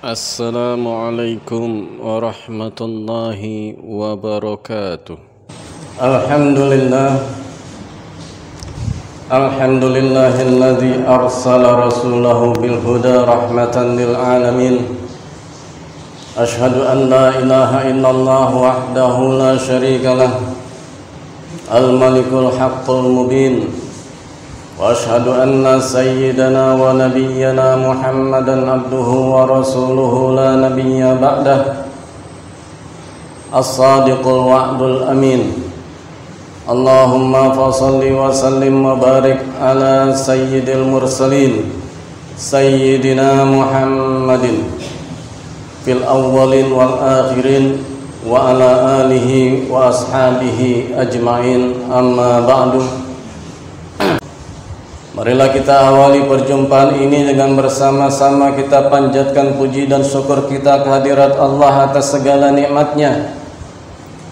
Assalamualaikum warahmatullahi wabarakatuh. Alhamdulillahilladzi arsala rasulahu bil huda rahmatan lil alamin. Ashhadu an la ilaha illallah wahdahu la syarika lah. Al-malikul haqqul mubin. Wa ashhadu anna sayyidana wa nabiyyana Muhammadan abduhu wa rasuluhu la nabiyya ba'dah. As-sadiqul wa'dul amin. Allahumma fasalli wa sallim wa barik ala sayyidil mursalin sayyidina Muhammadin fil awwalin wal akhirin wa ala alihi wa ashabihi ajma'in, amma ba'du. Marilah kita awali perjumpaan ini dengan bersama-sama kita panjatkan puji dan syukur kita kehadirat Allah atas segala nikmatnya.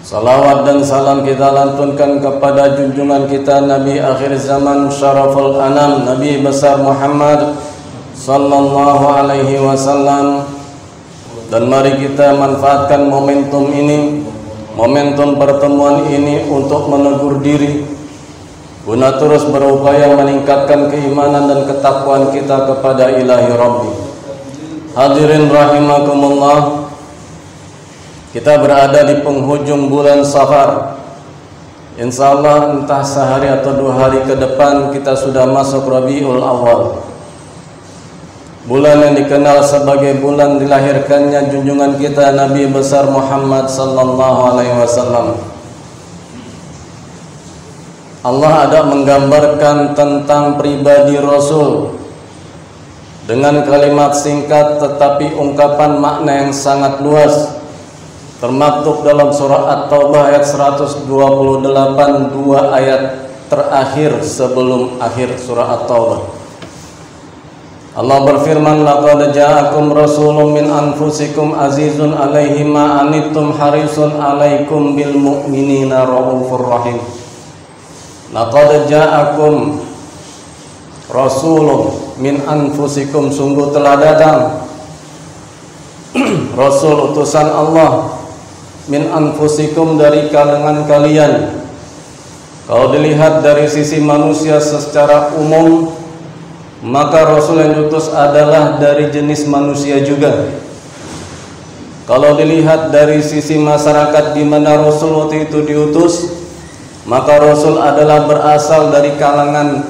Salawat dan salam kita lantunkan kepada junjungan kita Nabi akhir zaman syaraful anam, Nabi besar Muhammad sallallahu alaihi wasallam. Dan mari kita manfaatkan momentum ini, momentum pertemuan ini untuk menegur diri, guna terus berupaya meningkatkan keimanan dan ketakwaan kita kepada Ilahi Rabbi. Hadirin rahimakumullah, kita berada di penghujung bulan Safar. Insyaallah entah sehari atau 2 hari ke depan kita sudah masuk Rabiul Awal, bulan yang dikenal sebagai bulan dilahirkannya junjungan kita Nabi besar Muhammad sallallahu alaihi wasallam. Allah ada menggambarkan tentang pribadi Rasul dengan kalimat singkat tetapi ungkapan makna yang sangat luas, termaktub dalam surah At-Taubah ayat 128, 2 ayat terakhir sebelum akhir surah At-Taubah. Allah berfirman, laqad ja'akum rasulun min anfusikum azizun 'alaihi ma anittum harisun 'alaikum bil mu'minina raufur rahim. Laqad ja'akum rasulun min anfusikum, sungguh telah datang rasul utusan Allah, min anfusikum, dari kalangan kalian. Kalau dilihat dari sisi manusia secara umum, maka rasul yang diutus adalah dari jenis manusia juga. Kalau dilihat dari sisi masyarakat di mana rasul waktu itu diutus, maka Rasul adalah berasal dari kalangan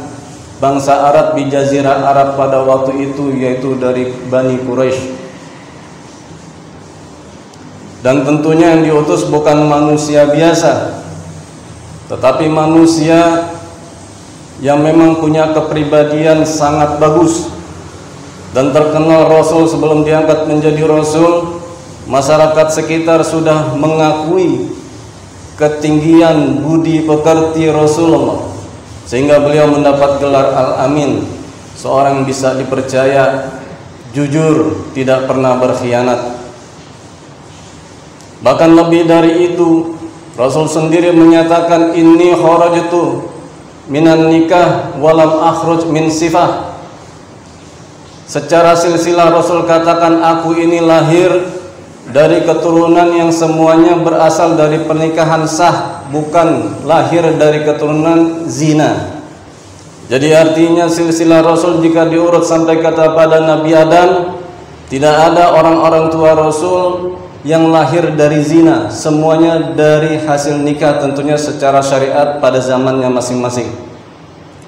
bangsa Arab di Jazirah Arab pada waktu itu, yaitu dari Bani Quraisy. Dan tentunya yang diutus bukan manusia biasa, tetapi manusia yang memang punya kepribadian sangat bagus. Dan terkenal Rasul sebelum diangkat menjadi Rasul, masyarakat sekitar sudah mengakui ketinggian budi pekerti Rasulullah, sehingga beliau mendapat gelar Al-Amin, seorang bisa dipercaya, jujur, tidak pernah berkhianat. Bahkan lebih dari itu, Rasul sendiri menyatakan, inni kharajtu minan nikah walam akhruj min sifah. Secara silsilah Rasul katakan, aku ini lahir dari keturunan yang semuanya berasal dari pernikahan sah, bukan lahir dari keturunan zina. Jadi artinya silsilah Rasul jika diurut sampai kata pada Nabi Adam, tidak ada orang-orang tua Rasul yang lahir dari zina, semuanya dari hasil nikah, tentunya secara syariat pada zamannya masing-masing.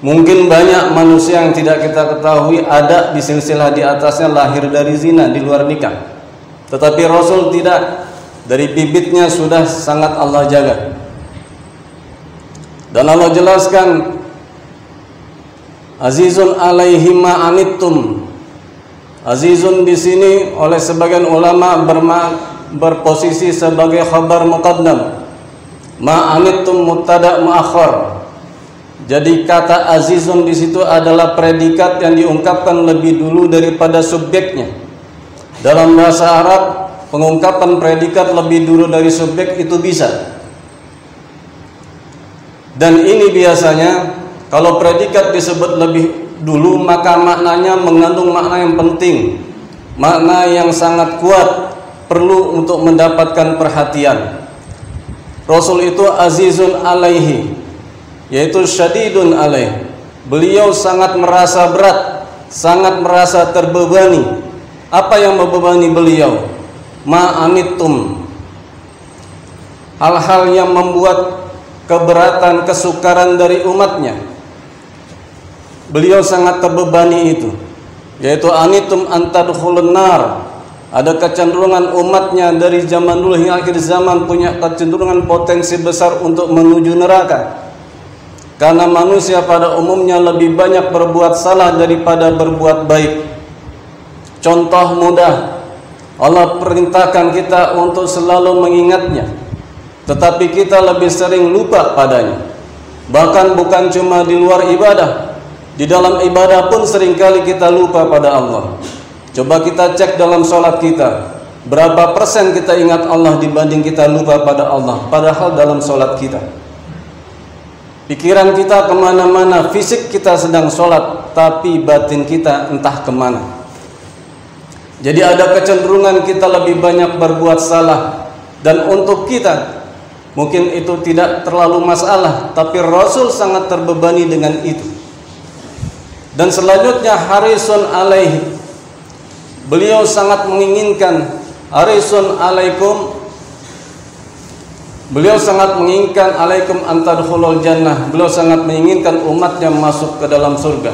Mungkin banyak manusia yang tidak kita ketahui ada di silsilah di atasnya lahir dari zina di luar nikah. Tetapi Rasul tidak, dari bibitnya sudah sangat Allah jaga. Dan Allah jelaskan, azizun 'alaihi ma anittum. Azizun di sini oleh sebagian ulama berposisi sebagai khabar muqaddam. Ma anittum mubtada' muakhar. Jadi kata azizun di situ adalah predikat yang diungkapkan lebih dulu daripada subjeknya. Dalam bahasa Arab, pengungkapan predikat lebih dulu dari subjek itu bisa. Dan ini biasanya kalau predikat disebut lebih dulu, maka maknanya mengandung makna yang penting. makna yang sangat kuat, perlu untuk mendapatkan perhatian. Rasul itu azizun alaihi, yaitu syadidun alaih. Beliau sangat merasa berat, sangat merasa terbebani. Apa yang membebani beliau? Ma'anittum, hal-hal yang membuat keberatan, kesukaran dari umatnya. Beliau sangat terbebani itu, yaitu anitum antadkhulun nar. Ada kecenderungan umatnya dari zaman dulu hingga akhir zaman punya kecenderungan potensi besar untuk menuju neraka. Karena manusia pada umumnya lebih banyak berbuat salah daripada berbuat baik. Contoh mudah, Allah perintahkan kita untuk selalu mengingatnya, tetapi kita lebih sering lupa padanya. Bahkan bukan cuma di luar ibadah, di dalam ibadah pun seringkali kita lupa pada Allah. Coba kita cek dalam sholat kita, berapa persen kita ingat Allah dibanding kita lupa pada Allah, padahal dalam sholat kita pikiran kita kemana-mana. Fisik kita sedang sholat, tapi batin kita entah kemana. Jadi ada kecenderungan kita lebih banyak berbuat salah. Dan untuk kita mungkin itu tidak terlalu masalah, tapi Rasul sangat terbebani dengan itu. Dan selanjutnya harisun alaihi, beliau sangat menginginkan, harisun alaikum, beliau sangat menginginkan alaikum antadkhulul jannah. Beliau sangat menginginkan umatnya masuk ke dalam surga.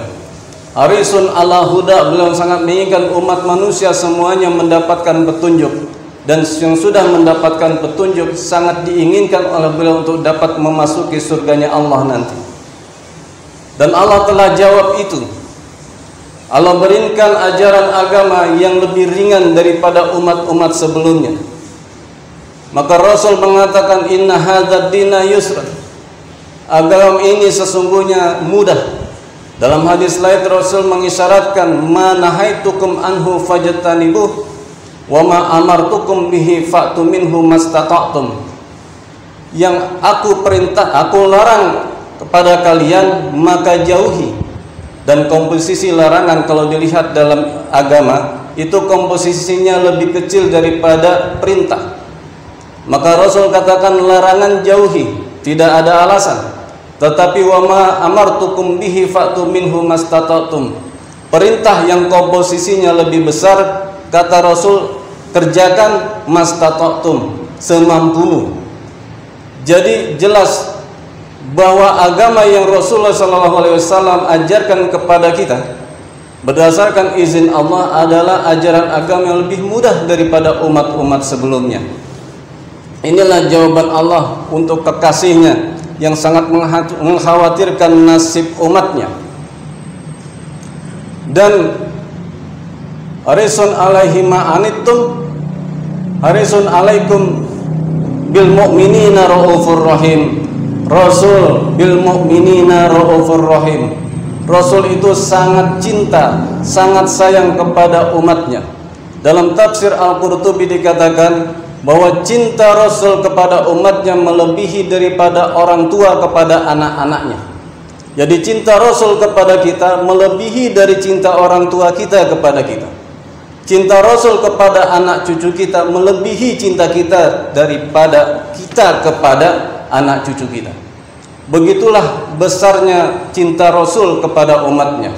Harisun ala huda, beliau sangat menginginkan umat manusia semuanya mendapatkan petunjuk. Dan yang sudah mendapatkan petunjuk sangat diinginkan oleh beliau untuk dapat memasuki surganya Allah nanti. Dan Allah telah jawab itu. Allah berikan ajaran agama yang lebih ringan daripada umat-umat sebelumnya. Maka Rasul mengatakan, inna hadzal dina yusra, agama ini sesungguhnya mudah. Dalam hadis lain Rasul mengisyaratkan, ma nahaitukum anhu fajtanibuh wa ma amartukum bihi fa'tu minhu mastata'tum. Yang aku perintah, aku larang kepada kalian, maka jauhi. Dan komposisi larangan kalau dilihat dalam agama itu komposisinya lebih kecil daripada perintah. Maka Rasul katakan larangan jauhi, tidak ada alasan. Tetapi wa ma amartukum bihi fa'tu minhu mastata'tum, perintah yang komposisinya lebih besar, kata Rasul, kerjakan mastata'tum, semampumu. Jadi jelas bahwa agama yang Rasulullah SAW ajarkan kepada kita berdasarkan izin Allah adalah ajaran agama yang lebih mudah daripada umat-umat sebelumnya. Inilah jawaban Allah untuk kekasihnya yang sangat mengkhawatirkan nasib umatnya. Dan harisun alaihi ma'anittum, harisun alaikum bil mu'minina raufur rahim. Rasul bil mu'minina raufur rahim. Rasul itu sangat cinta, sangat sayang kepada umatnya. Dalam tafsir Al-Qurtubi dikatakan bahwa cinta Rasul kepada umatnya melebihi daripada orang tua kepada anak-anaknya. Jadi cinta Rasul kepada kita melebihi dari cinta orang tua kita kepada kita. Cinta Rasul kepada anak cucu kita melebihi cinta kita daripada kita kepada anak cucu kita. Begitulah besarnya cinta Rasul kepada umatnya.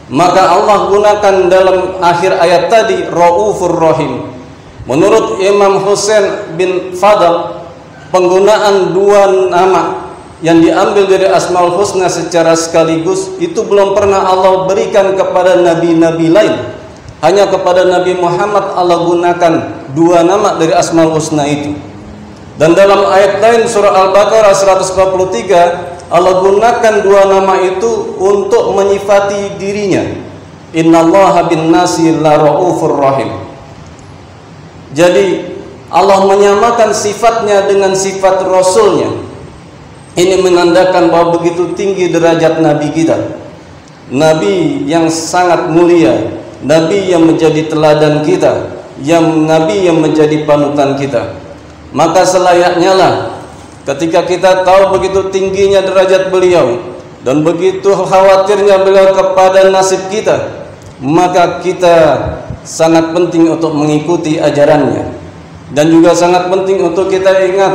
Maka Allah gunakan dalam akhir ayat tadi Raufur Rahim. Menurut Imam Husain bin Fadl, penggunaan dua nama yang diambil dari Asmaul Husna secara sekaligus itu belum pernah Allah berikan kepada nabi-nabi lain. Hanya kepada Nabi Muhammad Allah gunakan dua nama dari Asmaul Husna itu. Dan dalam ayat lain surah Al-Baqarah 143 Allah gunakan dua nama itu untuk menyifati dirinya. Innallaha bin nasi la raufur rahim. Jadi Allah menyamakan sifatnya dengan sifat Rasulnya. Ini menandakan bahwa begitu tinggi derajat Nabi kita, Nabi yang sangat mulia, Nabi yang menjadi teladan kita, Nabi yang menjadi panutan kita. Maka selayaknya lah ketika kita tahu begitu tingginya derajat beliau dan begitu khawatirnya beliau kepada nasib kita, maka kita sangat penting untuk mengikuti ajarannya. Dan juga sangat penting untuk kita ingat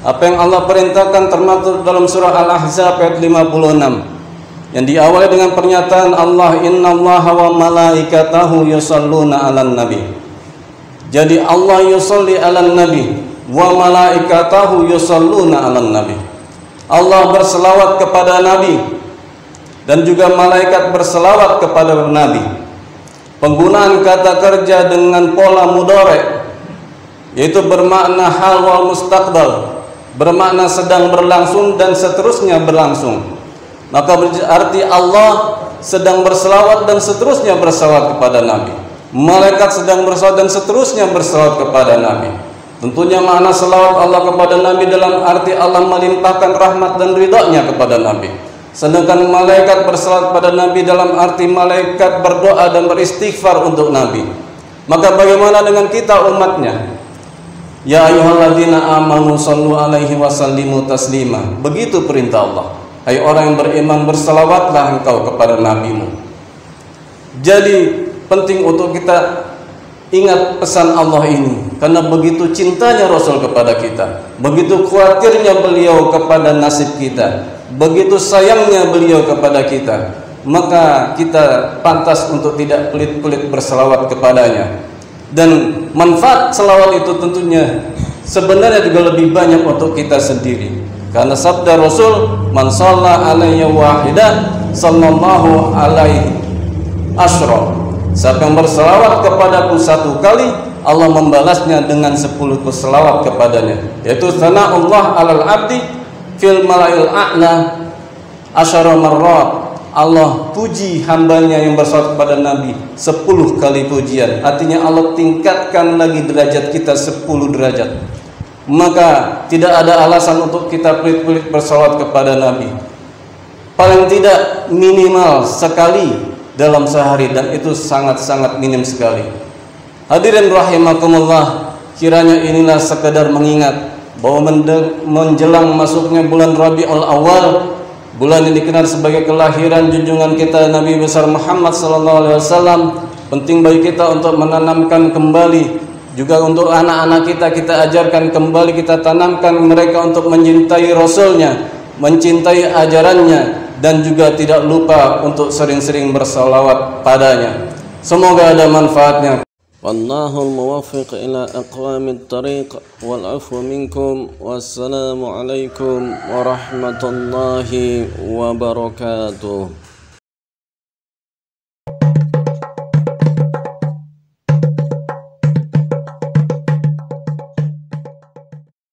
apa yang Allah perintahkan termaktub dalam surah Al-Ahzab ayat 56 yang diawali dengan pernyataan Allah, innallaha wa malaikatahu yusalluna 'alan nabi. Jadi Allah yusalli 'alan nabi wa malaikatahu yusalluna 'alan nabi. Allah berselawat kepada nabi dan juga malaikat berselawat kepada nabi. Penggunaan kata kerja dengan pola mudhari yaitu bermakna hal wal mustaqbal, bermakna sedang berlangsung dan seterusnya berlangsung. Maka berarti Allah sedang berselawat dan seterusnya berselawat kepada nabi. Malaikat sedang berselawat dan seterusnya berselawat kepada nabi. Tentunya makna selawat Allah kepada nabi dalam arti Allah melimpahkan rahmat dan ridha-Nya kepada nabi. Sedangkan malaikat berselawat pada nabi dalam arti malaikat berdoa dan beristighfar untuk nabi. Maka bagaimana dengan kita umatnya? Ya ayyuhalladzina amanu sallu alaihi wa sallimu taslima. Begitu perintah Allah. Hai orang yang beriman, berselawatlah engkau kepada nabimu. Jadi penting untuk kita ingat pesan Allah ini, karena begitu cintanya Rasul kepada kita, begitu khawatirnya beliau kepada nasib kita, begitu sayangnya beliau kepada kita, maka kita pantas untuk tidak pelit-pelit berselawat kepadanya. Dan manfaat selawat itu tentunya sebenarnya juga lebih banyak untuk kita sendiri, karena sabda Rasul, man shalla alayya wahidah sallallahu alaihi asyra. Siapa yang berselawat kepadaku satu kali, Allah membalasnya dengan 10 selawat kepadanya, yaitu sana'ullah alal abdi fil mala'il a'la asyara marrat. Allah puji hambanya yang berselawat kepada Nabi 10 kali pujian. Artinya Allah tingkatkan lagi derajat kita 10 derajat. Maka tidak ada alasan untuk kita pelit-pelit berselawat kepada Nabi. Paling tidak minimal sekali dalam sehari, dan itu sangat-sangat minim sekali. Hadirin rahimakumullah, kiranya inilah sekedar mengingat bahwa menjelang masuknya bulan Rabiul Awal, bulan yang dikenal sebagai kelahiran junjungan kita Nabi besar Muhammad SAW, penting bagi kita untuk menanamkan kembali, juga untuk anak-anak kita ajarkan kembali, kita tanamkan mereka untuk mencintai Rasulnya, mencintai ajarannya, dan juga tidak lupa untuk sering-sering bersalawat padanya. Semoga ada manfaatnya. Wallahul muwaffiq ila aqwamit tariq wal afwu minkum. Wassalamu alaikum warahmatullahi wabarakatuh.